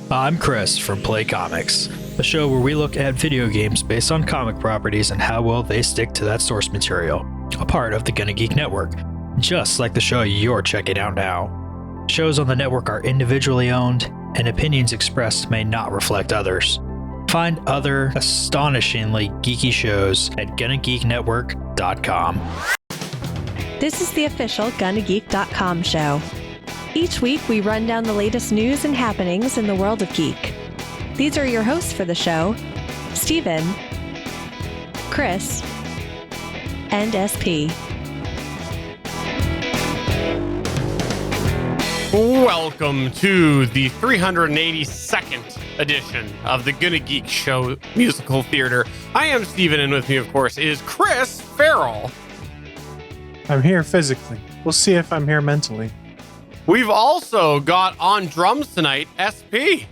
I'm Chris from Play Comics, a show where we look at video games based on comic properties and how well they stick to that source material, a part of the Gonna Geek Network, just like the show you're checking out now. Shows on the network are individually owned, and opinions expressed may not reflect others. Find other astonishingly geeky shows at GonnaGeekNetwork.com. This is the official GonnaGeek.com show. Each week, we run down the latest news and happenings in the world of geek. These are your hosts for the show, Steven, Chris, and SP. Welcome to the 382nd edition of the Gonna Geek Show Musical Theater. I am Steven, and with me, of course, is Chris Farrell. I'm here physically. We'll see if I'm here mentally. We've also got on drums tonight, SP.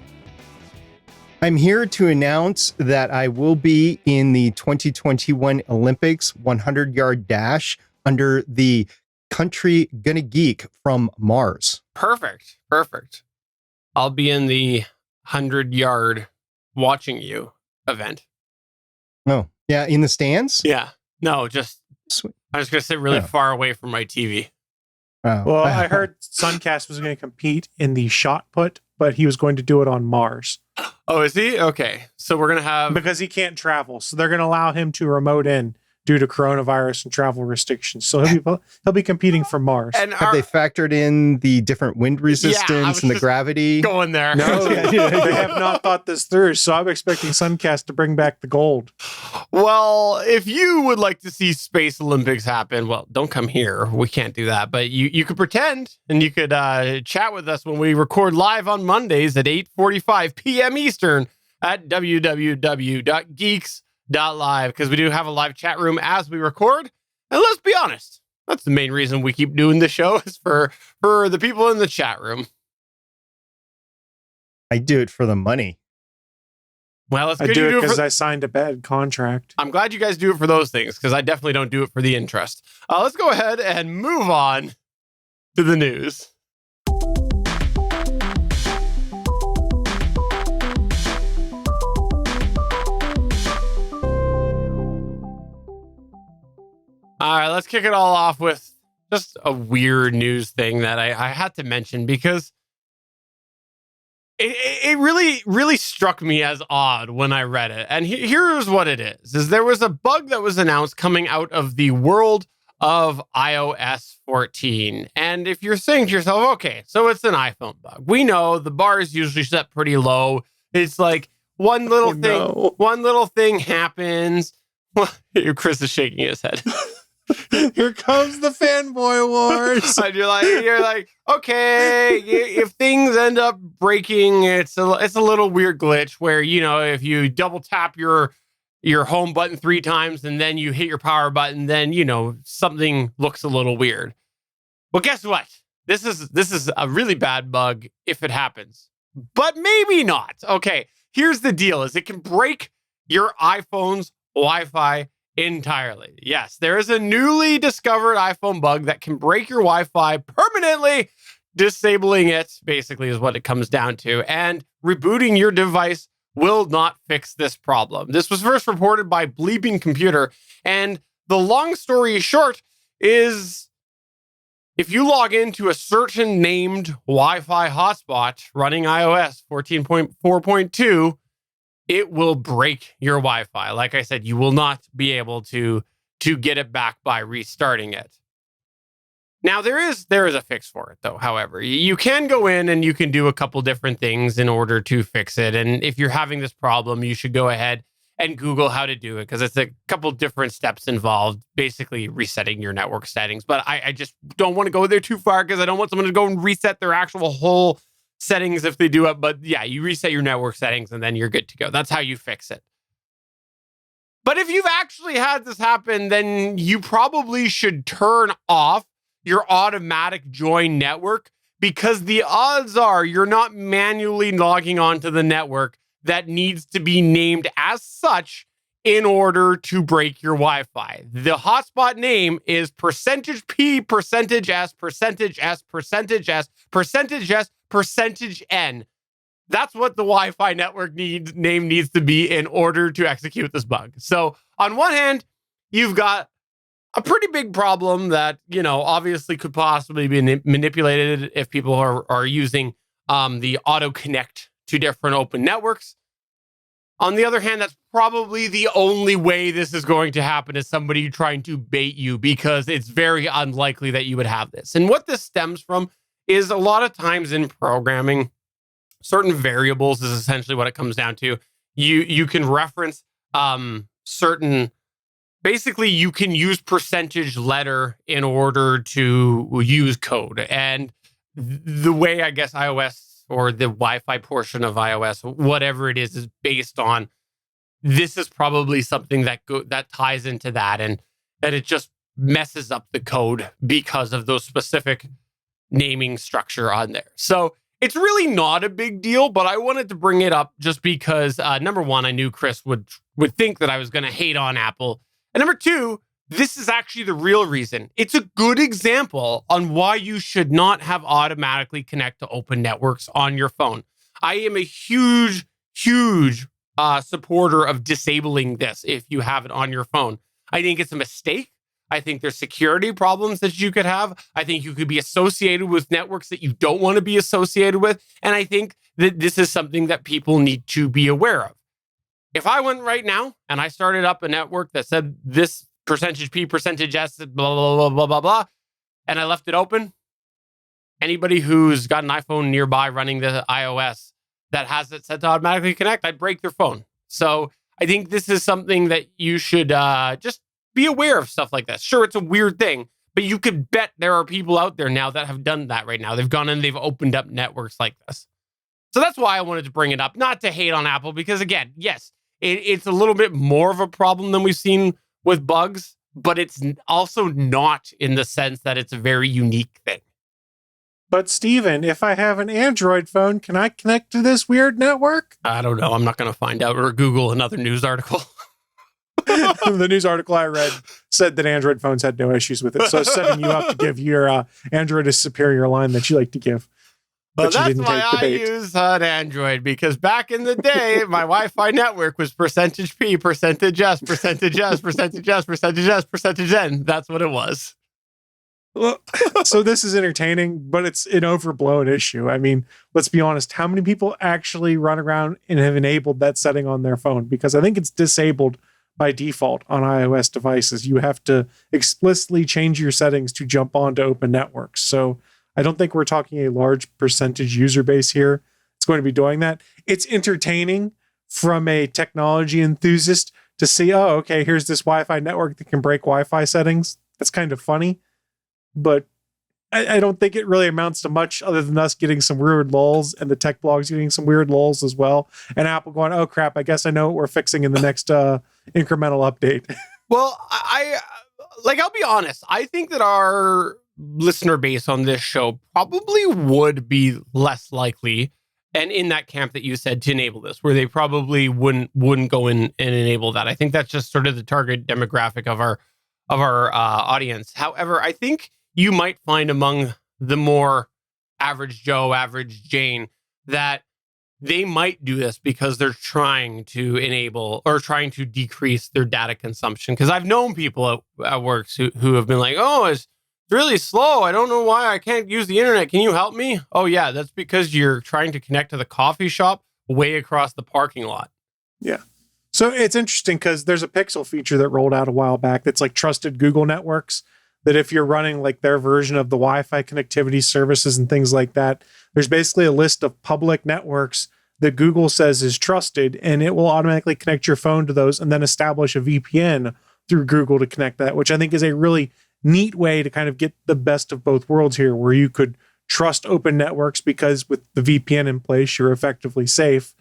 I'm here to announce that I will be in the 2021 Olympics 100-yard dash under the country Gonna Geek from Mars. Perfect. I'll be in the 100-yard watching you event. Oh, yeah, in the stands? Yeah. No, just Sweet. I was going to sit really far away from my TV. Oh. Well, I heard Suncast was going to compete in the shot put, but he was going to do it on Mars. Oh, is he? Okay. So we're going to have... Because he can't travel. So they're going to allow him to remote in due to coronavirus and travel restrictions. So he'll be competing from Mars. And Have they factored in the different wind resistance and the gravity? Going there. No, they have not thought this through. So I'm expecting Suncast to bring back the gold. Well, if you would like to see Space Olympics happen, well, don't come here. We can't do that. But you could pretend, and you could chat with us when we record live on Mondays at 8:45 p.m. Eastern at www.geeks.live, because we do have a live chat room as we record. And let's be honest, that's the main reason we keep doing the show, is for the people in the chat room. I do it for the money. Well, it's I good do you it do it because for... I signed a bad contract. I'm glad you guys do it for those things, because I definitely don't do it for the interest. Let's go ahead and move on to the news. All right, let's kick it all off with just a weird news thing that I had to mention, because it really struck me as odd when I read it. And here's what it is there was a bug that was announced coming out of the world of iOS 14. And if you're saying to yourself, okay, so it's an iPhone bug. We know the bar is usually set pretty low. It's like one little thing happens. Chris is shaking his head. Here comes the fanboy wars. And you're like, okay, if things end up breaking, it's a little weird glitch where, if you double tap your home button 3 times and then you hit your power button, then, something looks a little weird. Well, guess what? This is a really bad bug if it happens, but maybe not. Okay, here's the deal: is it can break your iPhone's Wi-Fi entirely. Yes, there is a newly discovered iPhone bug that can break your Wi-Fi permanently, disabling it, basically, is what it comes down to. And rebooting your device will not fix this problem. This was first reported by Bleeping Computer. And the long story short is, if you log into a certain named Wi-Fi hotspot running iOS 14.4.2, it will break your Wi-Fi. Like I said, you will not be able to get it back by restarting it. Now, there is a fix for it, though. However, you can go in and you can do a couple different things in order to fix it. And if you're having this problem, you should go ahead and Google how to do it, because it's a couple different steps involved, basically resetting your network settings. But I just don't want to go there too far, because I don't want someone to go and reset their actual whole settings if they do it. But yeah, you reset your network settings and then you're good to go. That's how you fix it. But if you've actually had this happen, then you probably should turn off your automatic join network, because the odds are you're not manually logging onto the network that needs to be named as such in order to break your Wi-Fi. The hotspot name is %P, %S, %S, %S, %S, %S, %N. That's what the Wi-Fi network name needs to be in order to execute this bug. So on one hand, you've got a pretty big problem that, obviously could possibly be manipulated if people are using the auto connect to different open networks. On the other hand, that's probably the only way this is going to happen, is somebody trying to bait you, because it's very unlikely that you would have this. And what this stems from is a lot of times in programming, certain variables is essentially what it comes down to. You can reference certain, basically you can use percentage letter in order to use code. And the way, I guess, iOS or the Wi-Fi portion of iOS, whatever it is based on, this is probably something that ties into that, and that it just messes up the code because of those specific naming structure on there. So it's really not a big deal, but I wanted to bring it up just because, number one, I knew Chris would think that I was going to hate on Apple. And number two, this is actually the real reason. It's a good example on why you should not have automatically connect to open networks on your phone. I am a huge supporter of disabling this if you have it on your phone. I think it's a mistake. I think there's security problems that you could have. I think you could be associated with networks that you don't want to be associated with. And I think that this is something that people need to be aware of. If I went right now and I started up a network that said this percentage P, percentage S, blah, blah, blah, blah, blah, blah, and I left it open, anybody who's got an iPhone nearby running the iOS that has it set to automatically connect, I'd break their phone. So I think this is something that you should just be aware of, stuff like this. Sure, it's a weird thing, but you could bet there are people out there now that have done that right now. They've gone and they've opened up networks like this. So that's why I wanted to bring it up, not to hate on Apple, because again, yes, it's a little bit more of a problem than we've seen with bugs, but it's also not in the sense that it's a very unique thing. But Steven, if I have an Android phone, can I connect to this weird network? I don't know. I'm not going to find out or Google another news article. The news article I read said that Android phones had no issues with it. So setting you up to give your Android a superior line that you like to give. Well, But you that's didn't why take the I bait. use an Android, because back in the day, my Wi-Fi network was percentage P, percentage S, percentage S, percentage S, percentage S, percentage N. That's what it was. Well, so this is entertaining, but it's an overblown issue. I mean, let's be honest. How many people actually run around and have enabled that setting on their phone? Because I think it's disabled by default on iOS devices. You have to explicitly change your settings to jump onto open networks. So I don't think we're talking a large percentage user base here. It's going to be doing that. It's entertaining from a technology enthusiast to see, oh, okay, here's this Wi-Fi network that can break Wi-Fi settings. That's kind of funny. But I don't think it really amounts to much other than us getting some weird lulls and the tech blogs getting some weird lulls as well. And Apple going, oh crap, I guess I know what we're fixing in the next incremental update. Well, I'll be honest. I think that our listener base on this show probably would be less likely, and in that camp that you said, to enable this, where they probably wouldn't go in and enable that. I think that's just sort of the target demographic of our audience. However, I think you might find among the more average Joe, average Jane, that they might do this because they're trying to enable or trying to decrease their data consumption. Because I've known people at work who have been like, oh, it's really slow. I don't know why I can't use the internet. Can you help me? Oh, yeah, that's because you're trying to connect to the coffee shop way across the parking lot. Yeah. So it's interesting because there's a Pixel feature that rolled out a while back that's like trusted Google networks, that if you're running like their version of the Wi-Fi connectivity services and things like that, there's basically a list of public networks that Google says is trusted, and it will automatically connect your phone to those and then establish a VPN through Google to connect that, which I think is a really neat way to kind of get the best of both worlds here, where you could trust open networks because with the VPN in place, you're effectively safe,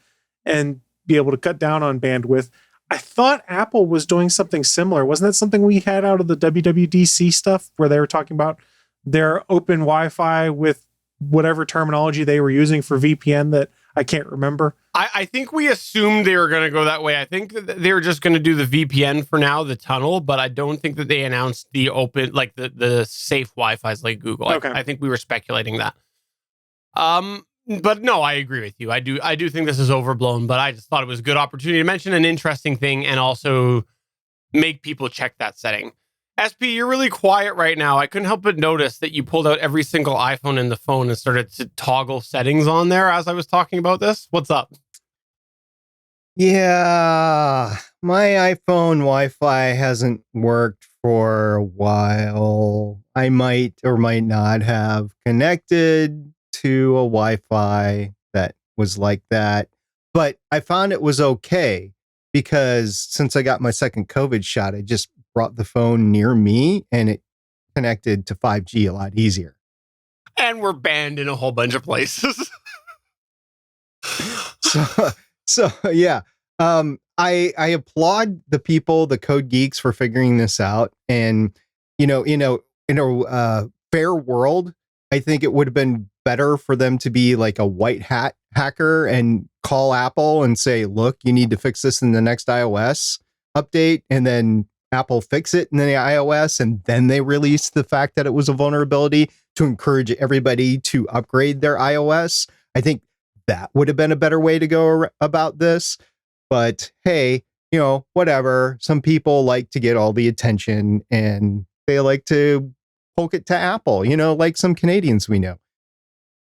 and be able to cut down on bandwidth. I thought Apple was doing something similar. Wasn't that something we had out of the WWDC stuff where they were talking about their open Wi-Fi with whatever terminology they were using for VPN that I can't remember? I think we assumed they were going to go that way. I think that they were just going to do the VPN for now, the tunnel, but I don't think that they announced the open, like the safe Wi-Fi's like Google. Okay. I think we were speculating that. But no, I agree with you. I do think this is overblown, but I just thought it was a good opportunity to mention an interesting thing and also make people check that setting. SP, you're really quiet right now. I couldn't help but notice that you pulled out every single iPhone in the phone and started to toggle settings on there as I was talking about this. What's up? Yeah, my iPhone Wi-Fi hasn't worked for a while. I might or might not have connected to a Wi-Fi that was like that, but I found it was okay because since I got my second COVID shot, I just brought the phone near me and it connected to 5G a lot easier. And we're banned in a whole bunch of places. So yeah, I applaud the people, the code geeks, for figuring this out. And in a fair world, I think it would have been better for them to be like a white hat hacker and call Apple and say, "Look, you need to fix this in the next iOS update," and then Apple fix it in the iOS, and then they release the fact that it was a vulnerability to encourage everybody to upgrade their iOS. I think that would have been a better way to go about this. But hey, whatever. Some people like to get all the attention and they like to poke it to Apple, like some Canadians we know.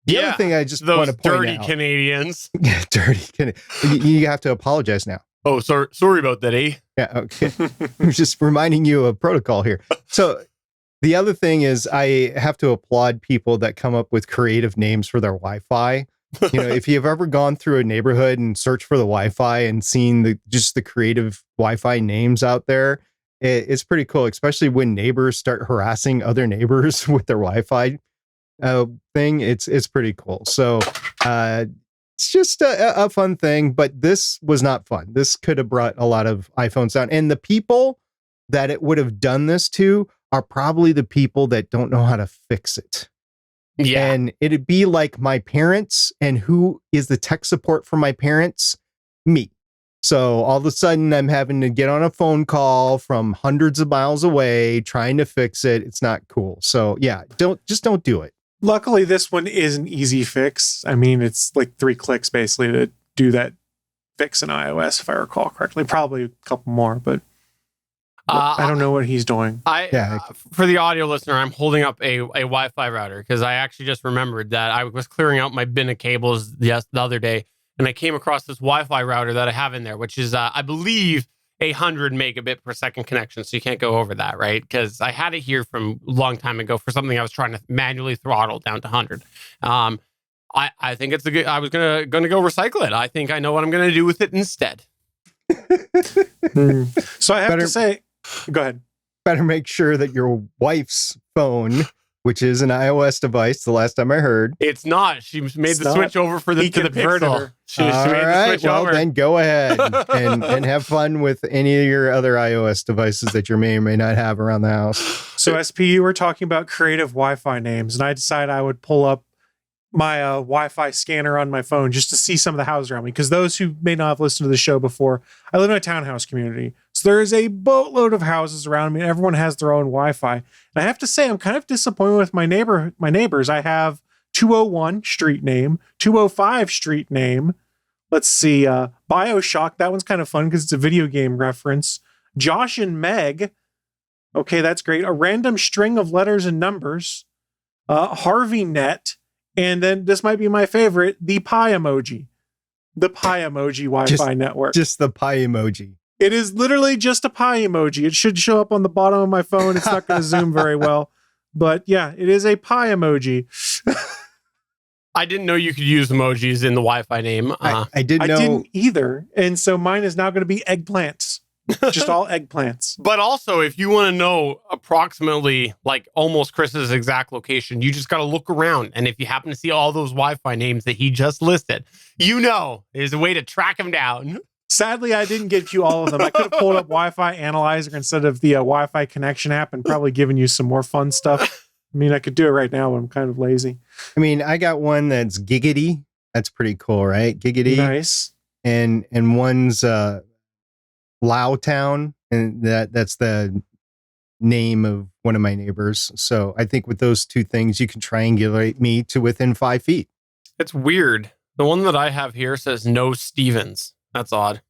The other thing I just want to point dirty out. Canadians. Dirty Canadians. You have to apologize now. Oh, sorry about that, eh? Yeah, okay. I'm just reminding you of protocol here. So the other thing is I have to applaud people that come up with creative names for their Wi-Fi. If you've ever gone through a neighborhood and searched for the Wi-Fi and seen the creative Wi-Fi names out there, it's pretty cool, especially when neighbors start harassing other neighbors with their Wi-Fi thing. It's pretty cool. So it's just a fun thing, but this was not fun. This could have brought a lot of iPhones down. And the people that it would have done this to are probably the people that don't know how to fix it. Yeah. And it'd be like my parents, and who is the tech support for my parents? Me. So all of a sudden I'm having to get on a phone call from hundreds of miles away trying to fix it. It's not cool. So yeah, don't do it. Luckily, this one is an easy fix. I mean, it's like 3 clicks basically to do that fix in iOS, if I recall correctly. Probably a couple more, but I don't know what he's doing. For the audio listener, I'm holding up a Wi-Fi router because I actually just remembered that I was clearing out my bin of cables the other day, and I came across this Wi-Fi router that I have in there, which is, I believe, 100 megabit per second connection. So you can't go over that, right? Because I had it here from a long time ago for something I was trying to manually throttle down to 100. I think it's a good. I was gonna go recycle it. I think I know what I'm gonna do with it instead. So I have to say. Go ahead. Better make sure that your wife's phone, which is an iOS device, the last time I heard. It's not. She made the switch over to the Pixel. She made the switch over. Then go ahead and have fun with any of your other iOS devices that you may or may not have around the house. So SP, you were talking about creative Wi-Fi names, and I decided I would pull up my Wi-Fi scanner on my phone just to see some of the houses around me. Because those who may not have listened to the show before, I live in a townhouse community. So there is a boatload of houses around me. Everyone has their own Wi-Fi. And I have to say, I'm kind of disappointed with my neighbors. I have 201 street name, 205 street name. Let's see, BioShock. That one's kind of fun because it's a video game reference. Josh and Meg. Okay, that's great. A random string of letters and numbers. Harvey Net. And then this might be my favorite, the pie emoji. The pie emoji Wi-Fi network. Just the pie emoji. It is literally just a pie emoji. It should show up on the bottom of my phone. It's not going to zoom very well. But yeah, it is a pie emoji. I didn't know you could use emojis in the Wi-Fi name. I didn't know. I didn't either. And so mine is now going to be eggplants. Just all eggplants. But also, if you want to know approximately, like almost Chris's exact location, you just got to look around. And if you happen to see all those Wi-Fi names that he just listed, there's a way to track him down. Sadly, I didn't get you all of them. I could have pulled up Wi-Fi Analyzer instead of the Wi-Fi Connection app and probably given you some more fun stuff. I mean, I could do it right now, but I'm kind of lazy. I mean, I got one that's Giggity. That's pretty cool, right? Giggity. Nice. And one's Lowtown, and that's the name of one of my neighbors. So I think with those two things, you can triangulate me to within 5 feet. It's weird. The one that I have here says no Stevens. That's odd.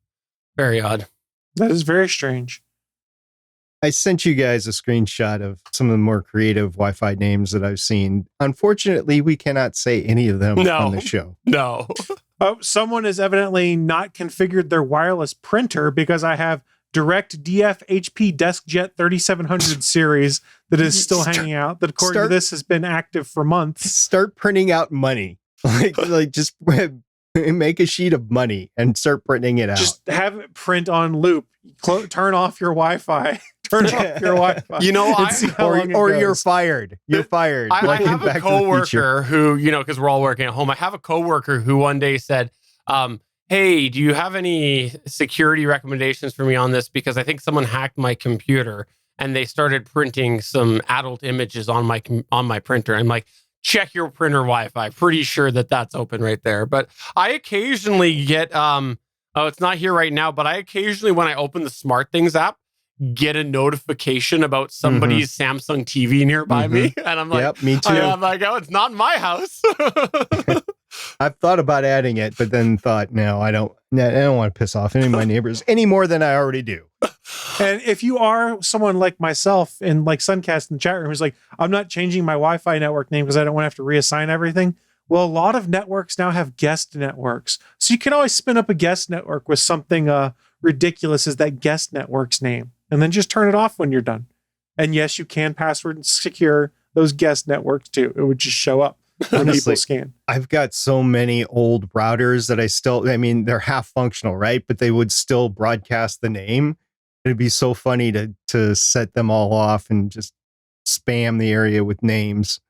Very odd. That is very strange. I sent you guys a screenshot of some of the more creative Wi-Fi names that I've seen. Unfortunately, we cannot say any of them on the show. No. Oh, someone has evidently not configured their wireless printer because I have Direct DF HP DeskJet 3700 series that is still hanging out. That according to this has been active for months. Start printing out money. like just make a sheet of money and start printing it out. Just have it print on loop. Turn off your Wi-Fi. Turn off your Wi-Fi. You know, or you're fired. You're fired. I have a coworker who, you know, because we're all working at home. I have a coworker who one day said, hey, do you have any security recommendations for me on this? Because I think someone hacked my computer and they started printing some adult images on my printer. I'm like, check your printer Wi-Fi. Pretty sure that that's open right there. But I occasionally get, it's not here right now, but I occasionally, when I open the Smart Things app, get a notification about somebody's Samsung TV nearby me. And I'm like, yep, me too. I'm like, oh, it's not in my house. I've thought about adding it, but then thought, no, I don't want to piss off any of my neighbors any more than I already do. And if you are someone like myself and like Suncast in the chat room who's like, I'm not changing my Wi-Fi network name because I don't want to have to reassign everything. Well, a lot of networks now have guest networks. So you can always spin up a guest network with something ridiculous as that guest network's name. And then just turn it off when you're done. And yes, you can password and secure those guest networks too. It would just show up when people scan. I've got so many old routers that I mean, they're half functional, right? But they would still broadcast the name. It'd be so funny to set them all off and just spam the area with names.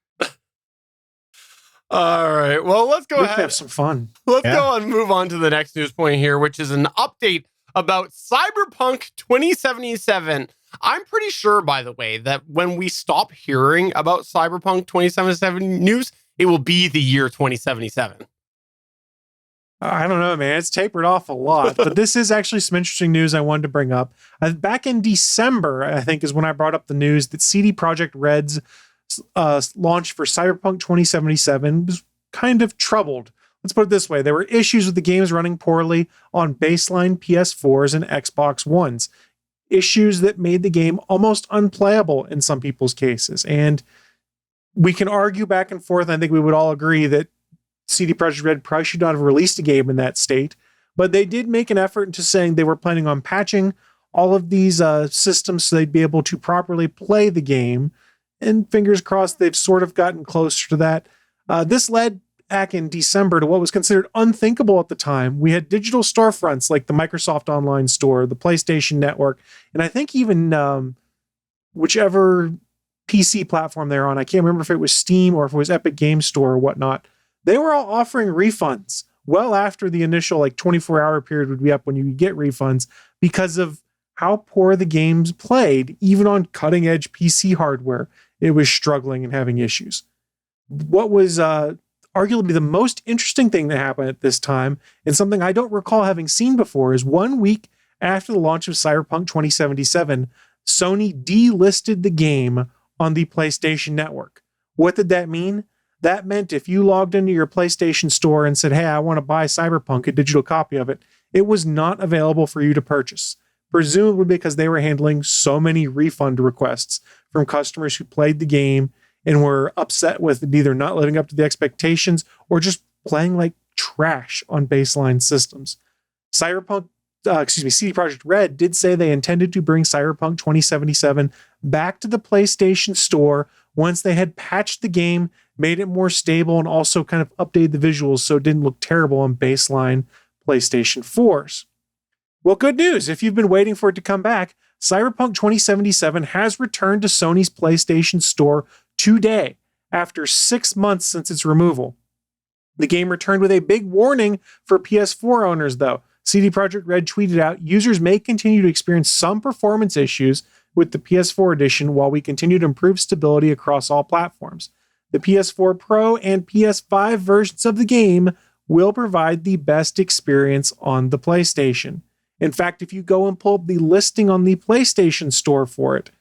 All right. Well, let's go ahead. Have some fun. Let's go and move on to the next news point here, which is an update about Cyberpunk 2077. I'm pretty sure, by the way, that when we stop hearing about Cyberpunk 2077 news, it will be the year 2077. I don't know, man. It's tapered off a lot, but this is actually some interesting news I wanted to bring up. Back in December, I think, is when I brought up the news that CD Projekt Red's launch for Cyberpunk 2077 was kind of troubled. Let's put it this way. There were issues with the games running poorly on baseline PS4s and Xbox Ones. Issues that made the game almost unplayable in some people's cases. And we can argue back and forth. I think we would all agree that CD Projekt Red probably should not have released a game in that state. But they did make an effort into saying they were planning on patching all of these systems so they'd be able to properly play the game. And fingers crossed, they've sort of gotten closer to that. This led back in December to what was considered unthinkable at the time. We had digital storefronts like the Microsoft Online Store, the PlayStation Network, and I think even whichever PC platform they're on. I can't remember if it was Steam or if it was Epic Game Store or whatnot. They were all offering refunds well after the initial 24-hour period would be up when you could get refunds because of how poor the games played. Even on cutting-edge PC hardware, it was struggling and having issues. What was arguably the most interesting thing that happened at this time, and something I don't recall having seen before, is 1 week after the launch of Cyberpunk 2077, Sony delisted the game on the PlayStation Network. What did that mean? That meant if you logged into your PlayStation Store and said, hey, I want to buy Cyberpunk, a digital copy of it, it was not available for you to purchase. Presumably because they were handling so many refund requests from customers who played the game and were upset with either not living up to the expectations or just playing like trash on baseline systems. CD Projekt Red did say they intended to bring Cyberpunk 2077 back to the PlayStation Store once they had patched the game, made it more stable, and also kind of updated the visuals so it didn't look terrible on baseline PlayStation 4s. Well, good news. If you've been waiting for it to come back, Cyberpunk 2077 has returned to Sony's PlayStation Store today, after 6 months since its removal. The game returned with a big warning for PS4 owners, though. CD Projekt Red tweeted out, users may continue to experience some performance issues with the PS4 edition while we continue to improve stability across all platforms. The PS4 Pro and PS5 versions of the game will provide the best experience on the PlayStation. In fact, if you go and pull up the listing on the PlayStation Store for it,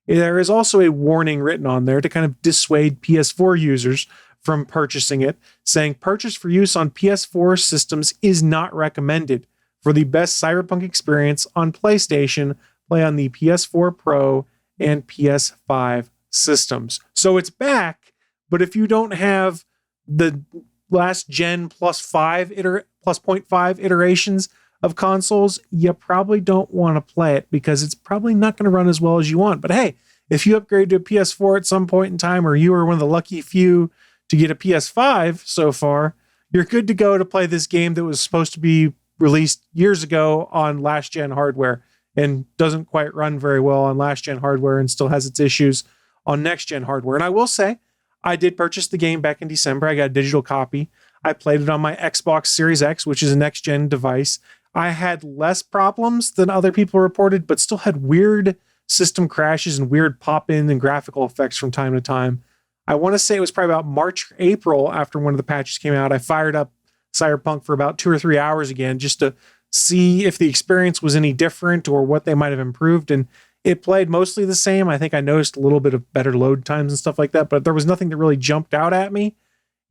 there is also a warning written on there to kind of dissuade PS4 users from purchasing it, saying purchase for use on PS4 systems is not recommended. For the best Cyberpunk experience on PlayStation, play on the PS4 Pro and PS5 systems. So it's back, but if you don't have the last gen plus 0.5 iterations of consoles, you probably don't want to play it because it's probably not going to run as well as you want. But hey, if you upgrade to a PS4 at some point in time, or you are one of the lucky few to get a PS5 so far, you're good to go to play this game that was supposed to be released years ago on last gen hardware and doesn't quite run very well on last gen hardware and still has its issues on next gen hardware. And I will say, I did purchase the game back in December. I got a digital copy. I played it on my Xbox Series X, which is a next gen device. I had less problems than other people reported, but still had weird system crashes and weird pop-in and graphical effects from time to time. I want to say it was probably about March or April after one of the patches came out. I fired up Cyberpunk for about 2 or 3 hours again just to see if the experience was any different or what they might have improved. And it played mostly the same. I think I noticed a little bit of better load times and stuff like that, but there was nothing that really jumped out at me.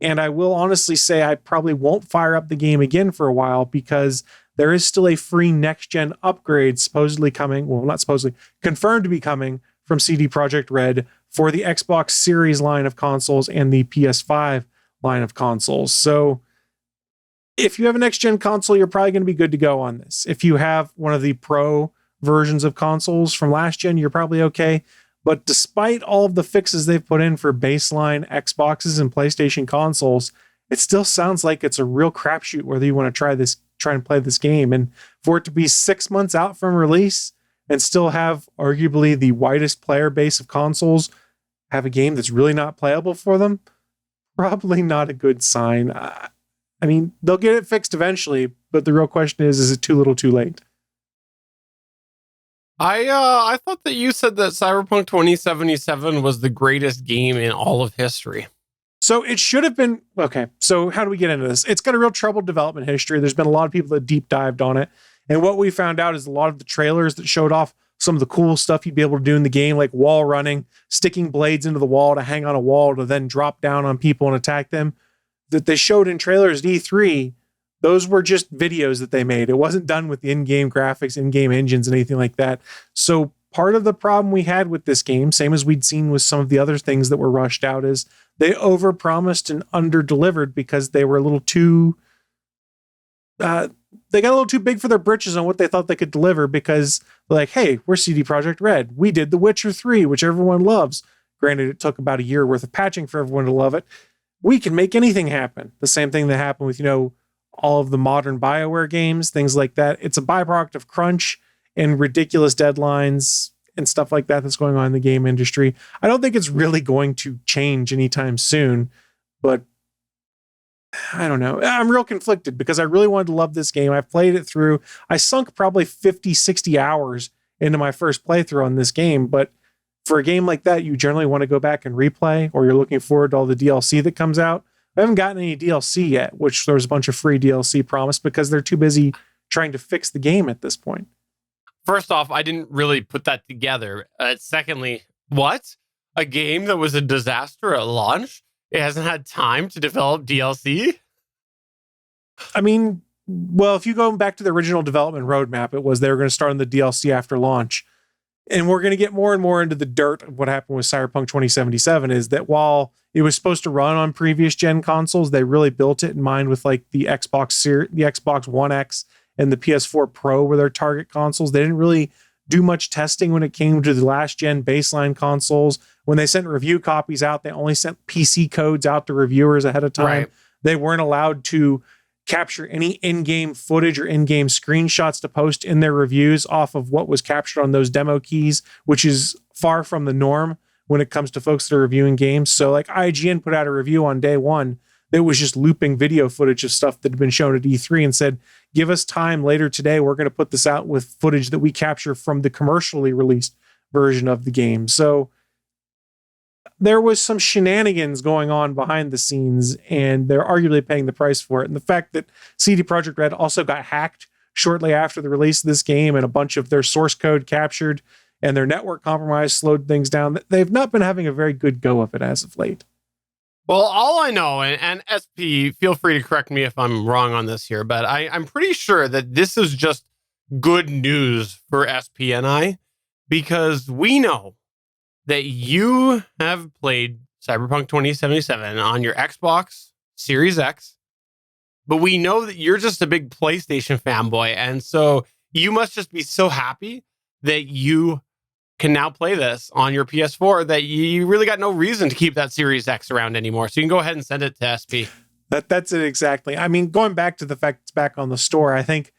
And I will honestly say I probably won't fire up the game again for a while because there is still a free next-gen upgrade supposedly coming, well, not supposedly, confirmed to be coming from CD Projekt Red for the Xbox Series line of consoles and the PS5 line of consoles. So if you have a next-gen console, you're probably going to be good to go on this. If you have one of the Pro versions of consoles from last gen, you're probably okay. But despite all of the fixes they've put in for baseline Xboxes and PlayStation consoles, it still sounds like it's a real crapshoot whether you want to try and play this game. And for it to be 6 months out from release and still have arguably the widest player base of consoles have a game that's really not playable for them, probably not a good sign. I mean, they'll get it fixed eventually, but the real question is it too little too late? I thought that you said that Cyberpunk 2077 was the greatest game in all of history. So it should have been. Okay, so how do we get into this? It's got a real troubled development history. There's been a lot of people that deep dived on it. And what we found out is a lot of the trailers that showed off some of the cool stuff you'd be able to do in the game, like wall running, sticking blades into the wall to hang on a wall to then drop down on people and attack them, that they showed in trailers at E3, those were just videos that they made. It wasn't done with the in-game graphics, in-game engines, and anything like that. So part of the problem we had with this game, same as we'd seen with some of the other things that were rushed out, is they overpromised and under-delivered because they were a little too... they got a little too big for their britches on what they thought they could deliver because they're like, hey, we're CD Projekt Red. We did The Witcher 3, which everyone loves. Granted, it took about a year worth of patching for everyone to love it. We can make anything happen. The same thing that happened with, all of the modern BioWare games, things like that. It's a byproduct of crunch and ridiculous deadlines and stuff like that that's going on in the game industry. I don't think it's really going to change anytime soon, but I don't know. I'm real conflicted because I really wanted to love this game. I've played it through. I sunk probably 50, 60 hours into my first playthrough on this game, but for a game like that, you generally want to go back and replay, or you're looking forward to all the DLC that comes out. I haven't gotten any DLC yet, which there's a bunch of free DLC promised because they're too busy trying to fix the game at this point. First off, I didn't really put that together. Secondly, what? A game that was a disaster at launch? It hasn't had time to develop DLC? I mean, well, if you go back to the original development roadmap, it was they were going to start on the DLC after launch. And we're going to get more and more into the dirt of what happened with Cyberpunk 2077 is that while it was supposed to run on previous gen consoles, they really built it in mind with like the Xbox One X and the PS4 Pro were their target consoles. They didn't really do much testing when it came to the last gen baseline consoles. When they sent review copies out, they only sent PC codes out to reviewers ahead of time. Right. They weren't allowed to capture any in-game footage or in-game screenshots to post in their reviews off of what was captured on those demo keys, which is far from the norm when it comes to folks that are reviewing games. So like IGN put out a review on day one that was just looping video footage of stuff that had been shown at E3 and said, give us time later today. We're going to put this out with footage that we capture from the commercially released version of the game. So there was some shenanigans going on behind the scenes, and they're arguably paying the price for it. And the fact that CD Projekt Red also got hacked shortly after the release of this game and a bunch of their source code captured and their network compromise slowed things down, they've not been having a very good go of it as of late. Well, all I know, and SP, feel free to correct me if I'm wrong on this here, but I'm pretty sure that this is just good news for SP and I, because we know that you have played Cyberpunk 2077 on your Xbox Series X, but we know that you're just a big PlayStation fanboy, and so you must just be so happy that you can now play this on your PS4 that you really got no reason to keep that Series X around anymore. So you can go ahead and send it to SP. That's it exactly. I mean, going back to the fact it's back on the store, I think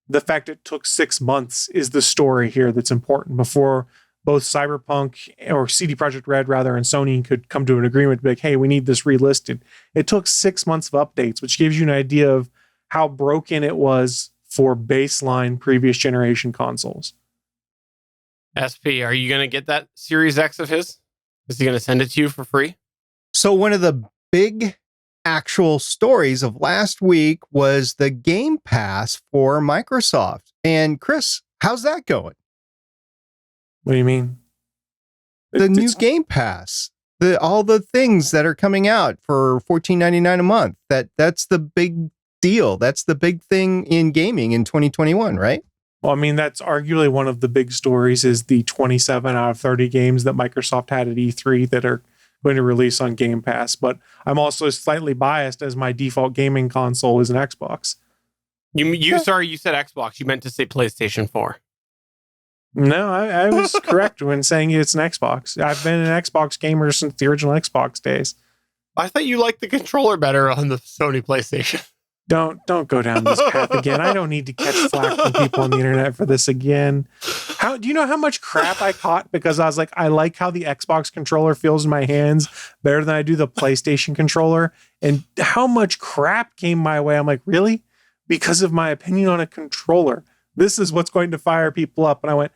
the fact it took 6 months is the story here that's important before both Cyberpunk or CD Projekt Red rather and Sony could come to an agreement like, hey, we need this relisted. It took 6 months of updates, which gives you an idea of how broken it was for baseline previous generation consoles. SP, are you going to get that Series X of his? Is he going to send it to you for free? So one of the big actual stories of last week was the Game Pass for Microsoft. And Chris, how's that going? What do you mean? The new Game Pass, all the things that are coming out for $14.99 a month. That's the big deal. That's the big thing in gaming in 2021, right? Well, I mean, that's arguably one of the big stories is the 27 out of 30 games that Microsoft had at E3 that are going to release on Game Pass. But I'm also slightly biased as my default gaming console is an Xbox. Sorry, you said Xbox. You meant to say PlayStation 4. No, I was correct when saying it's an Xbox. I've been an Xbox gamer since the original Xbox days. I thought you liked the controller better on the Sony PlayStation. Don't go down this path again. I don't need to catch flack from people on the internet for this again. How do you know how much crap I caught because I was like, I like how the Xbox controller feels in my hands better than I do the PlayStation controller, and how much crap came my way. I'm like, really? Because of my opinion on a controller, this is what's going to fire people up. And I went,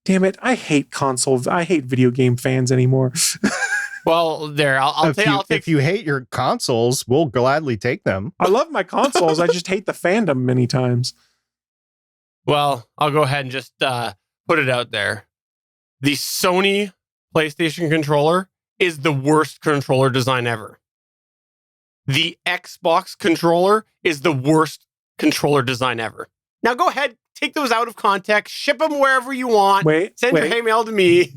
damn it, I hate video game fans anymore. Well, there, I'll take. If you hate your consoles, we'll gladly take them. I love my consoles. I just hate the fandom many times. Well, I'll go ahead and just put it out there. The Sony PlayStation controller is the worst controller design ever. The Xbox controller is the worst controller design ever. Now go ahead, take those out of context, ship them wherever you want. Send your hate mail to me.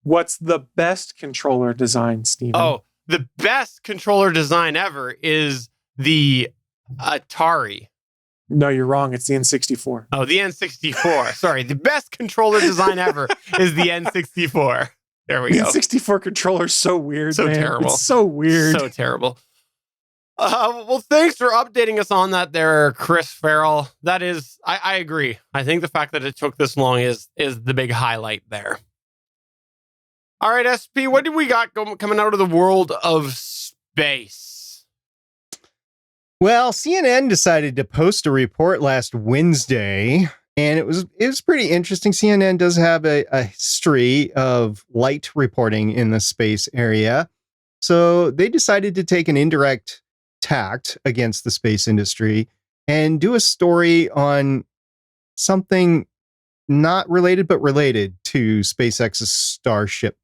What's the best controller design, Steven? Oh, the best controller design ever is the Atari. No, you're wrong. It's the N64. Oh, the N64. Sorry. The best controller design ever is the N64. There we go. The N64 controller is so weird, so man. Terrible. It's so weird. So terrible. Well, thanks for updating us on that there, Chris Farrell. That is, I agree. I think the fact that it took this long is the big highlight there. All right, SP, what do we got coming out of the world of space? Well, CNN decided to post a report last Wednesday, and it was pretty interesting. CNN does have a history of light reporting in the space area. So they decided to take an indirect tact against the space industry and do a story on something not related, but related to SpaceX's Starship.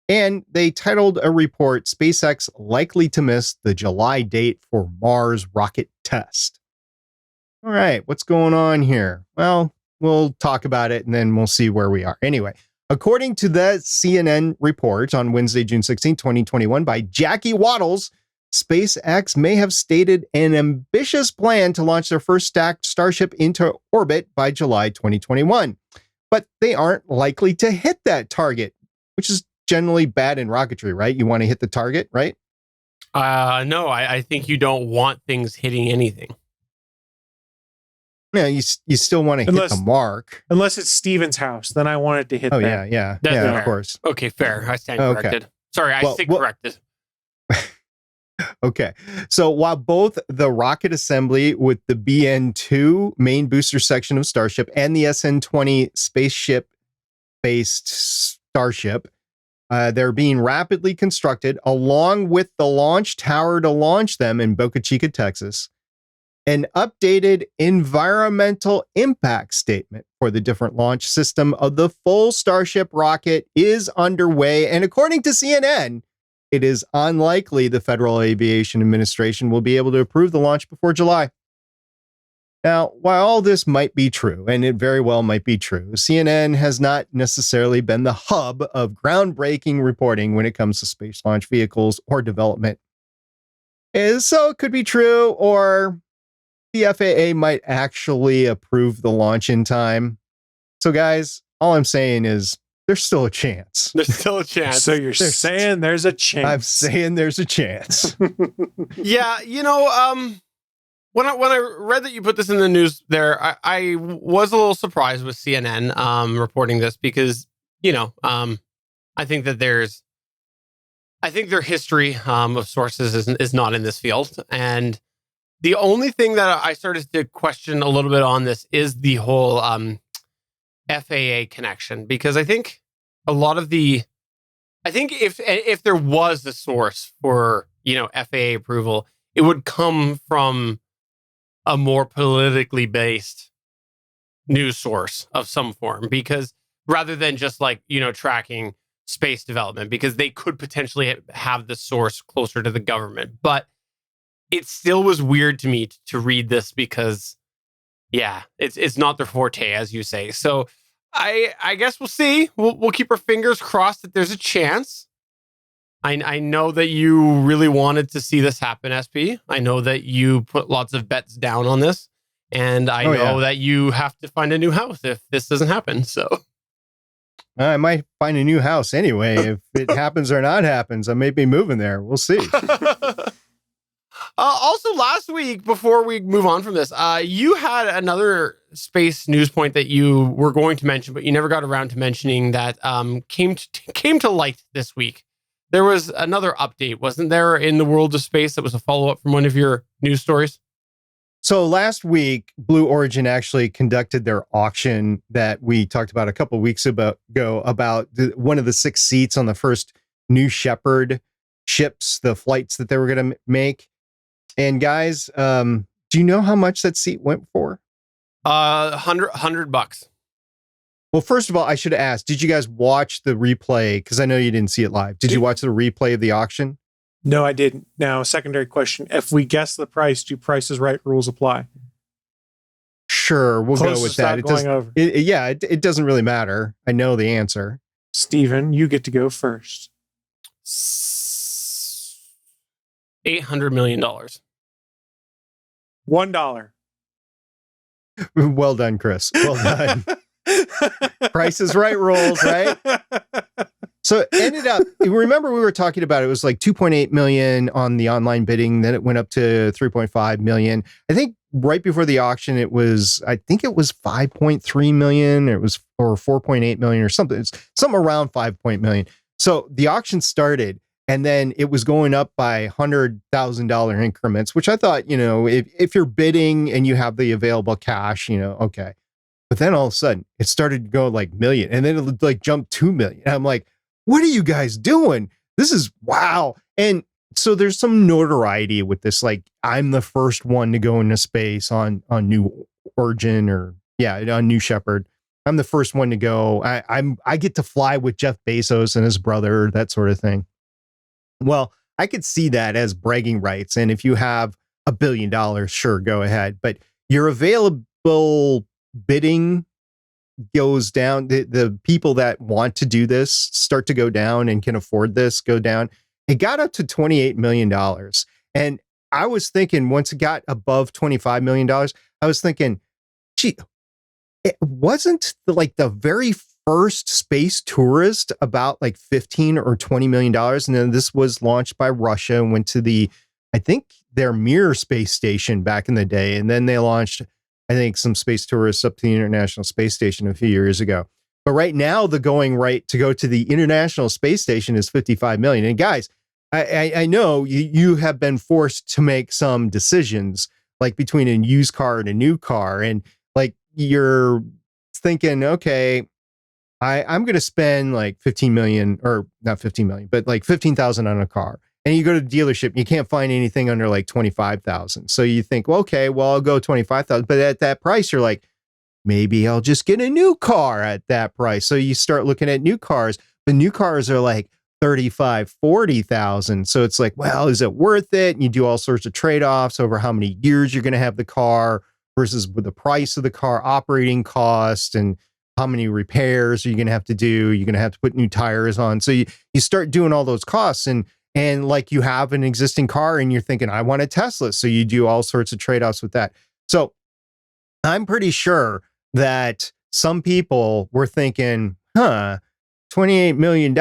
And they titled a report, SpaceX Likely to Miss the July Date for Mars Rocket Test. All right, what's going on here? Well, we'll talk about it and then we'll see where we are. Anyway, according to the CNN report on Wednesday, June 16, 2021 by Jackie Wattles, SpaceX may have stated an ambitious plan to launch their first stacked Starship into orbit by July 2021. But they aren't likely to hit that target, which is generally bad in rocketry, right? You want to hit the target, right? No, I think you don't want things hitting anything. Yeah, you still want to hit the mark. Unless it's Steven's house, then I want it to hit that. Yeah, fair. of course. Okay, fair. I stand corrected. Sorry, I stand corrected. Okay. So while both the rocket assembly with the BN2 main booster section of Starship and the SN20 spaceship-based Starship, they're being rapidly constructed along with the launch tower to launch them in Boca Chica, Texas. An updated environmental impact statement for the different launch system of the full Starship rocket is underway. And according to CNN, it is unlikely the Federal Aviation Administration will be able to approve the launch before July. Now, while all this might be true, and it very well might be true, CNN has not necessarily been the hub of groundbreaking reporting when it comes to space launch vehicles or development. So it could be true, or the FAA might actually approve the launch in time. So guys, all I'm saying is there's still a chance. There's still a chance. So you're saying there's a chance. I'm saying there's a chance. Yeah, when I read that you put this in the news there, I was a little surprised with CNN reporting this because, I think that their history of sources is not in this field. And the only thing that I started to question a little bit on this is the whole FAA connection, because I think if there was a source for, FAA approval, it would come from a more politically based news source of some form, because rather than just tracking space development, because they could potentially have the source closer to the government. But it still was weird to me to read this because, it's not their forte, as you say. So I guess we'll see. We'll keep our fingers crossed that there's a chance. I know that you really wanted to see this happen, SP. I know that you put lots of bets down on this. And I know that you have to find a new house if this doesn't happen. So I might find a new house anyway. If it happens or not happens, I may be moving there. We'll see. Also, last week, before we move on from this, you had another space news point that you were going to mention, but you never got around to mentioning that came to light this week. There was another update, wasn't there, in the world of space that was a follow-up from one of your news stories? So last week, Blue Origin actually conducted their auction that we talked about a couple of weeks ago about one of the 6 seats on the first New Shepard ships, the flights that they were going to make. And guys, do you know how much that seat went for? $100. Well, first of all, I should have asked, did you guys watch the replay? Because I know you didn't see it live. Did you watch the replay of the auction? No, I didn't. Now, secondary question. If we guess the price, do Price is Right rules apply? Sure, we'll go with that. It doesn't really matter. I know the answer. Steven, you get to go first. $800 million. $1. Well done, Chris. Well done. Price is Right rules, right? So it ended up, remember we were talking about it was like 2.8 million on the online bidding, then it went up to 3.5 million. I think right before the auction it was 5.3 million, or 4.8 million or something. It's something around 5 million. So the auction started and then it was going up by $100,000 increments, which I thought, if you're bidding and you have the available cash, okay. But then all of a sudden it started to go like million, and then it like jumped 2 million. And I'm like, what are you guys doing? This is wow. And so there's some notoriety with this. Like, I'm the first one to go into space on New Origin on New Shepard. I'm the first one to go. I get to fly with Jeff Bezos and his brother, that sort of thing. Well, I could see that as bragging rights. And if you have $1 billion, sure, go ahead. But your available bidding goes down. The people that want to do this start to go down and can afford this go down. It got up to $28 million. And I was thinking once it got above $25 million, I was thinking, gee, it wasn't the very first space tourist about like $15 or $20 million. And then this was launched by Russia and went to I think their Mir space station back in the day. And then they launched, I think, some space tourists up to the International Space Station a few years ago. But right now, the going rate to go to the International Space Station is $55 million. And guys, I know you have been forced to make some decisions, like between a used car and a new car. And like you're thinking, okay, I'm going to spend like 15 million, or not 15 million, but like 15,000 on a car. And you go to the dealership, and you can't find anything under like 25,000. So you think, well, okay, well, I'll go 25,000. But at that price, you're like, maybe I'll just get a new car at that price. So you start looking at new cars. The new cars are like 35, 40,000. So it's like, well, is it worth it? And you do all sorts of trade-offs over how many years you're going to have the car versus with the price of the car, operating cost, and how many repairs are you going to have to do? You're going to have to put new tires on. So you start doing all those costs, and like you have an existing car and you're thinking, I want a Tesla. So you do all sorts of trade-offs with that. So I'm pretty sure that some people were thinking, $28 million,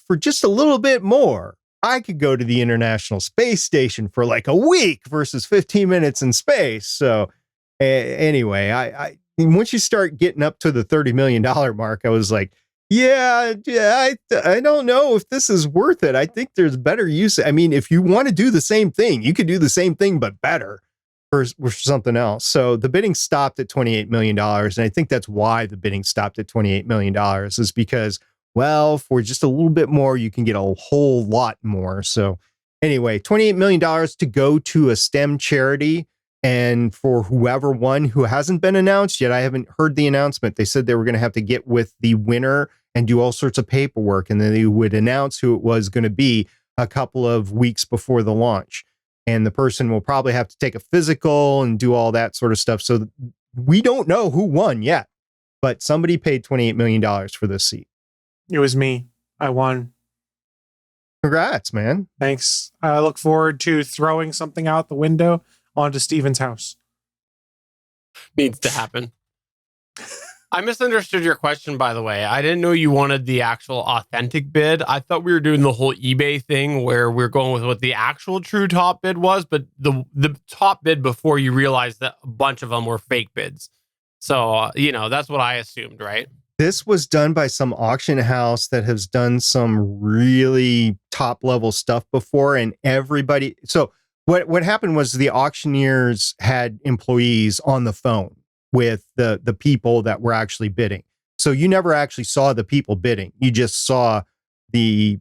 for just a little bit more, I could go to the International Space Station for like a week versus 15 minutes in space. So anyway, I once you start getting up to the $30 million mark, I was like, I don't know if this is worth it. I think there's better use. I mean, if you want to do the same thing, you could do the same thing, but better for something else. So the bidding stopped at $28 million. And I think that's why the bidding stopped at $28 million is because, well, for just a little bit more, you can get a whole lot more. So anyway, $28 million to go to a STEM charity. And for whoever won, who hasn't been announced yet, I haven't heard the announcement. They said they were going to have to get with the winner and do all sorts of paperwork. And then they would announce who it was going to be a couple of weeks before the launch. And the person will probably have to take a physical and do all that sort of stuff. So we don't know who won yet, but somebody paid $28 million for this seat. It was me. I won. Congrats, man. Thanks. I look forward to throwing something out the window onto Steven's house. Needs to happen. I misunderstood your question, by the way. I didn't know you wanted the actual authentic bid. I thought we were doing the whole eBay thing where we're going with what the actual true top bid was, but the top bid before you realized that a bunch of them were fake bids. So, that's what I assumed, right? This was done by some auction house that has done some really top level stuff before, and everybody. So what happened was the auctioneers had employees on the phone with the people that were actually bidding. So you never actually saw the people bidding. You just saw the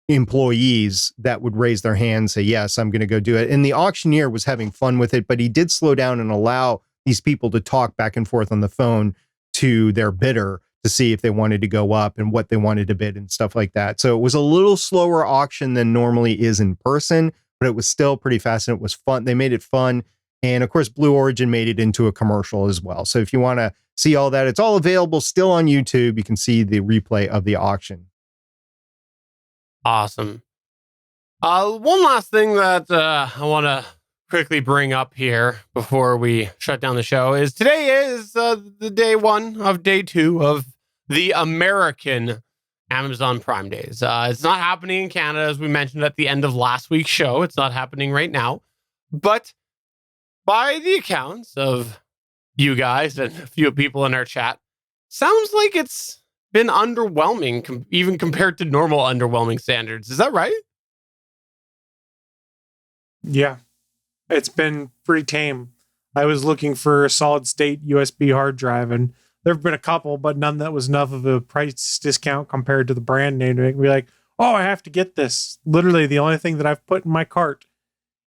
employees that would raise their hand and say, yes, I'm going to go do it. And the auctioneer was having fun with it, but he did slow down and allow these people to talk back and forth on the phone to their bidder to see if they wanted to go up and what they wanted to bid and stuff like that. So it was a little slower auction than normally is in person, but it was still pretty fast and it was fun. They made it fun. And of course, Blue Origin made it into a commercial as well. So if you want to see all that, it's all available still on YouTube. You can see the replay of the auction. Awesome. One last thing that I want to quickly bring up here before we shut down the show is today is the day one of day two of the American Amazon Prime Days. It's not happening in Canada, as we mentioned at the end of last week's show. It's not happening right now. But by the accounts of you guys and a few people in our chat, sounds like it's been underwhelming, even compared to normal underwhelming standards. Is that right? Yeah, it's been pretty tame. I was looking for a solid state USB hard drive, and there have been a couple, but none that was enough of a price discount compared to the brand name to make me like, oh, I have to get this. Literally, the only thing that I've put in my cart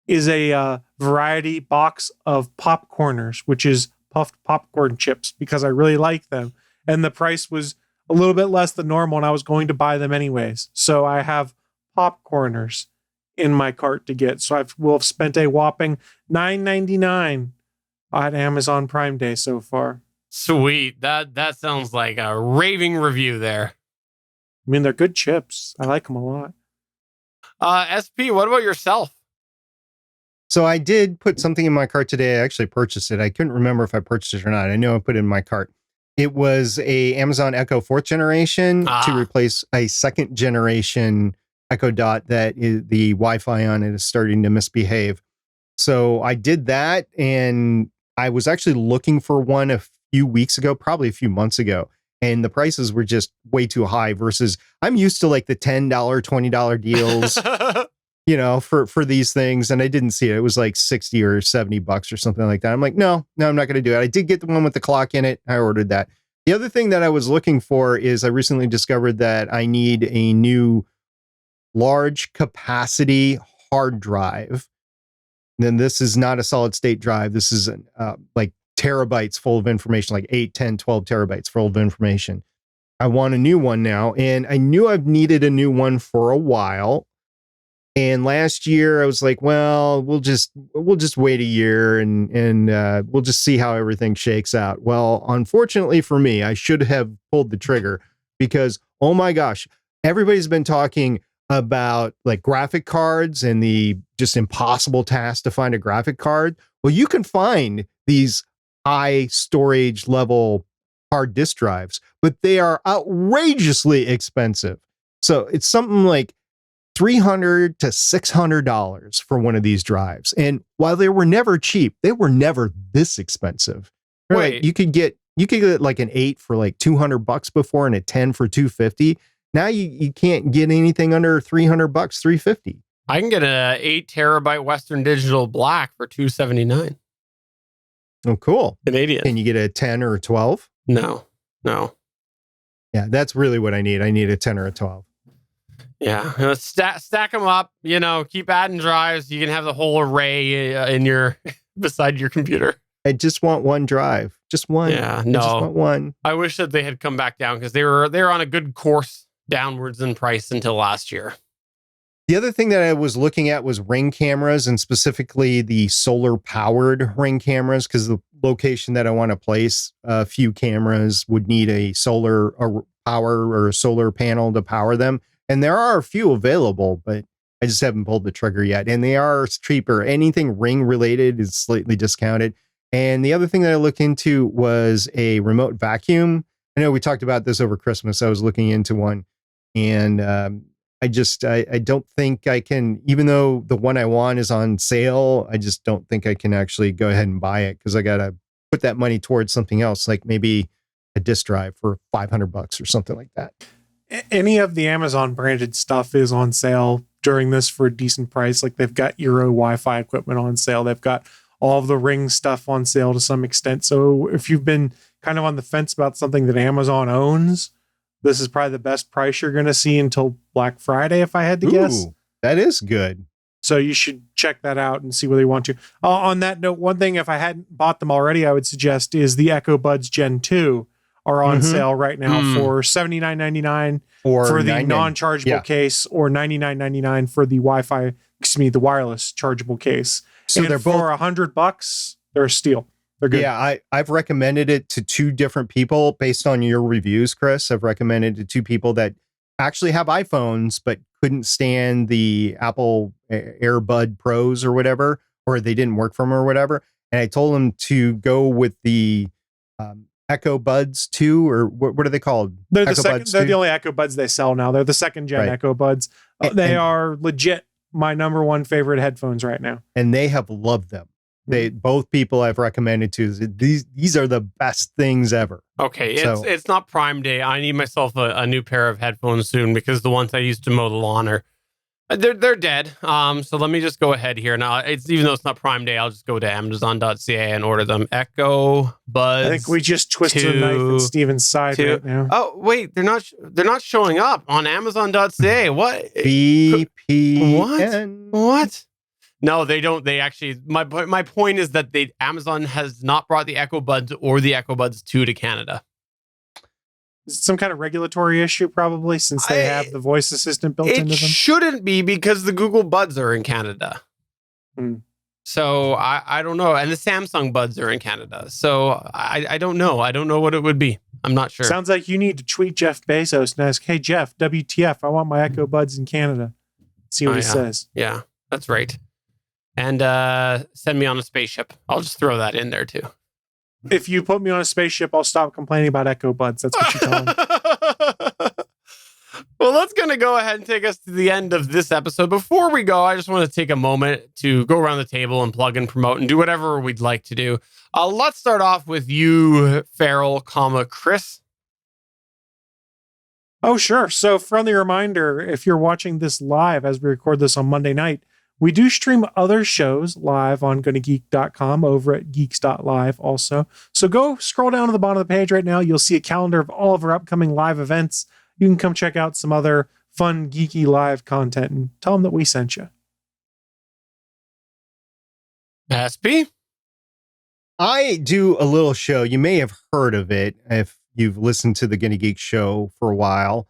is a variety box of popcorners, which is puffed popcorn chips, because I really like them. And the price was a little bit less than normal, and I was going to buy them anyways. So I have popcorners in my cart to get. So will have spent a whopping $9.99 at Amazon Prime Day so far. Sweet. That sounds like a raving review there. I mean, they're good chips. I like them a lot. SP, what about yourself? So I did put something in my cart today. I actually purchased it. I couldn't remember if I purchased it or not. I know I put it in my cart. It was a Amazon Echo 4th generation to replace a 2nd generation Echo Dot that is, the Wi-Fi on it is starting to misbehave. So I did that, and I was actually looking for one a few weeks ago, probably a few months ago, and the prices were just way too high versus I'm used to like the $10, $20 deals. For these things. And I didn't see it. It was like 60 or 70 bucks or something like that. I'm like, no, I'm not going to do it. I did get the one with the clock in it. I ordered that. The other thing that I was looking for is I recently discovered that I need a new large capacity hard drive. And then this is not a solid state drive. This is like terabytes full of information, like 8, 10, 12 terabytes full of information. I want a new one now. And I knew I've needed a new one for a while. And last year I was like, well, we'll just wait a year and we'll just see how everything shakes out. Well, unfortunately for me, I should have pulled the trigger because, oh my gosh, everybody's been talking about like graphic cards and the just impossible task to find a graphic card. Well, you can find these high storage level hard disk drives, but they are outrageously expensive. So it's something like $300 to $600 for one of these drives. And while they were never cheap, they were never this expensive. Wait. Like you could get like an 8 for like $200 before and a 10 for $250. Now you can't get anything under $300, $350. I can get a 8 terabyte Western Digital Black for $279 Oh, cool. Canadian. Can you get a 10 or a 12? No. Yeah, that's really what I need. I need a 10 or a 12. Yeah, stack them up. Keep adding drives. You can have the whole array in your beside your computer. I just want one drive, just one. Yeah, I just want one. I wish that they had come back down because they were on a good course downwards in price until last year. The other thing that I was looking at was Ring cameras, and specifically the solar powered Ring cameras, because the location that I want to place a few cameras would need a solar power or a solar panel to power them. And there are a few available, but I just haven't pulled the trigger yet. And they are cheaper. Anything Ring related is slightly discounted. And the other thing that I looked into was a remote vacuum. I know we talked about this over Christmas. I was looking into one, and I don't think I can, even though the one I want is on sale, I just don't think I can actually go ahead and buy it because I got to put that money towards something else, like maybe a disk drive for $500 or something like that. Any of the Amazon branded stuff is on sale during this for a decent price. Like they've got Euro Wi-Fi equipment on sale. They've got all of the Ring stuff on sale to some extent. So if you've been kind of on the fence about something that Amazon owns, this is probably the best price you're going to see until Black Friday, if I had to guess. That is good. So you should check that out and see whether you want to. On that note, one thing, if I hadn't bought them already, I would suggest is the Echo Buds Gen 2 are on sale right now for $79.99 for the non-chargeable case, or $99.99 for the Wi-Fi, the wireless chargeable case. So and they're for $100, they're a steal. They're good. Yeah, I've recommended it to two different people based on your reviews, Chris. I've recommended it to two people that actually have iPhones but couldn't stand the Apple AirBud Pros or whatever, or they didn't work for them or whatever. And I told them to go with the Echo Buds 2, or what are they called? They're Echo the second. Buds They're 2? the only Echo Buds they sell now. They're the second gen Echo Buds. They are legit my number one favorite headphones right now. And they have loved them. Both people I've recommended to, these are the best things ever. Okay, it's not Prime Day. I need myself a new pair of headphones soon because the ones I used to mow the lawn they're dead. So let me just go ahead here now. Even though it's not Prime Day, I'll just go to Amazon.ca and order them. Echo Buds. I think we just twisted a knife in Steven's side right now. Oh wait, they're not showing up on Amazon.ca. What? VPN. What? No, they don't. They actually. My point is that Amazon has not brought the Echo Buds or the Echo Buds 2 to Canada. Some kind of regulatory issue, probably, since they have the voice assistant built into them. It shouldn't be because the Google Buds are in Canada. So I don't know. And the Samsung Buds are in Canada. So I don't know. I don't know what it would be. I'm not sure. Sounds like you need to tweet Jeff Bezos and ask, hey, Jeff, WTF, I want my Echo Buds in Canada. See what he says. Yeah, that's right. And send me on a spaceship. I'll just throw that in there too. If you put me on a spaceship, I'll stop complaining about Echo Buds. That's what you tell me. Well, that's going to go ahead and take us to the end of this episode. Before we go, I just want to take a moment to go around the table and plug and promote and do whatever we'd like to do. Let's start off with you, Farrell, Chris. Oh, sure. So friendly reminder, if you're watching this live as we record this on Monday night, we do stream other shows live on GonnaGeek.com over at geeks.live also. So go scroll down to the bottom of the page right now. You'll see a calendar of all of our upcoming live events. You can come check out some other fun, geeky live content and tell them that we sent you. SB? I do a little show. You may have heard of it. If you've listened to the Gonna Geek show for a while,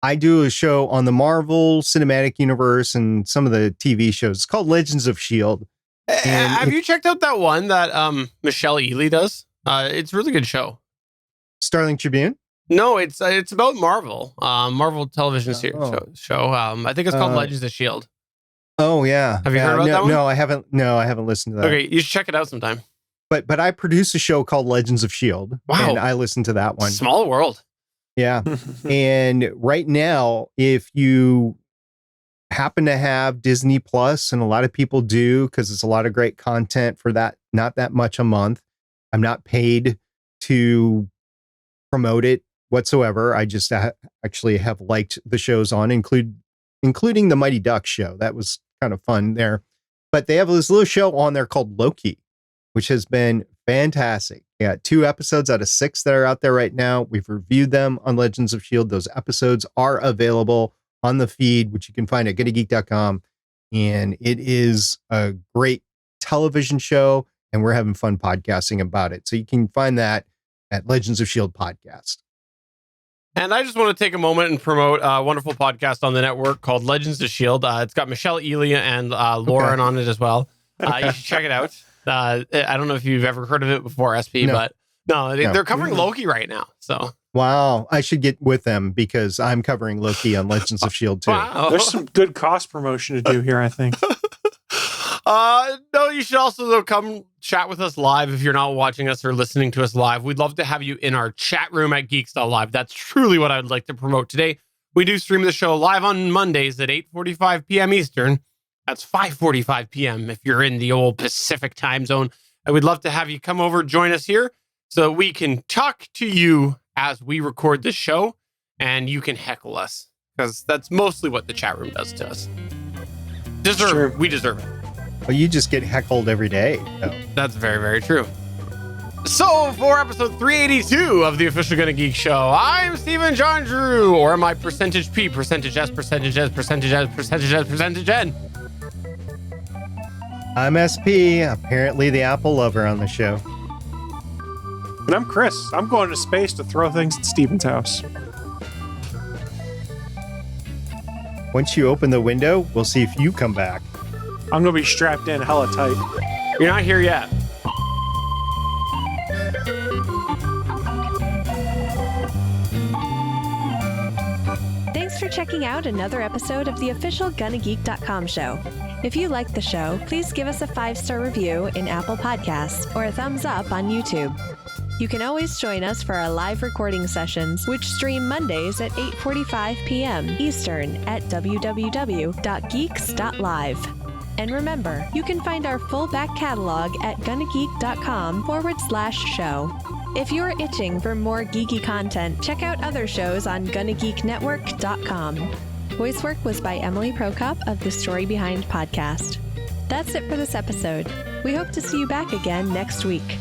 I do a show on the Marvel Cinematic Universe and some of the TV shows. It's called Legends of S.H.I.E.L.D. And Have you checked out that one that Michelle Ely does? It's a really good show. Starling Tribune? No, it's about Marvel. Marvel television show. I think it's called Legends of S.H.I.E.L.D. Oh, yeah. Have you heard about that one? No, I haven't. No, I haven't listened to that. Okay, you should check it out sometime. But I produce a show called Legends of S.H.I.E.L.D. Wow. And I listen to that one. Small world. Yeah. And right now, if you happen to have Disney Plus, and a lot of people do, because it's a lot of great content for that, not that much a month. I'm not paid to promote it whatsoever. I just actually have liked the shows on, including the Mighty Ducks show. That was kind of fun there. But they have this little show on there called Loki, which has been fantastic. Yeah, 2 episodes out of 6 that are out there right now. We've reviewed them on Legends of S.H.I.E.L.D. Those episodes are available on the feed, which you can find at GonnaGeek.com. And it is a great television show, and we're having fun podcasting about it. So you can find that at Legends of S.H.I.E.L.D. Podcast. And I just want to take a moment and promote a wonderful podcast on the network called Legends of S.H.I.E.L.D. It's got Michelle Ely and Lauren on it as well. You should check it out. I don't know if you've ever heard of it before, SP, but they're covering Loki right now. So wow, I should get with them because I'm covering Loki on Legends of S.H.I.E.L.D. too. Wow. There's some good cost promotion to do here, I think. No, you should also come chat with us live if you're not watching us or listening to us live. We'd love to have you in our chat room at Geeks.live. That's truly what I'd like to promote today. We do stream the show live on Mondays at 8:45 p.m. Eastern. That's 5:45 p.m. if you're in the old Pacific time zone. I would love to have you come over, join us here so that we can talk to you as we record this show and you can heckle us because that's mostly what the chat room does to us. We deserve it. Well, you just get heckled every day. So. That's very, very true. So for episode 382 of the official Gonna Geek show, I'm Stephen John Drew, or my percentage P, percentage S, percentage S, percentage S, percentage S, percentage N. I'm SP, apparently the Apple lover on the show. And I'm Chris. I'm going to space to throw things at Steven's house. Once you open the window, we'll see if you come back. I'm going to be strapped in hella tight. You're not here yet. Thanks for checking out another episode of the official GonnaGeek.com show. If you like the show, please give us a 5-star review in Apple Podcasts or a thumbs up on YouTube. You can always join us for our live recording sessions, which stream Mondays at 8:45 p.m. Eastern at www.geeks.live. And remember, you can find our full back catalog at GonnaGeek.com/show. If you're itching for more geeky content, check out other shows on GonnaGeekNetwork.com. Voice work was by Emily Prokop of the Story Behind podcast. That's it for this episode. We hope to see you back again next week.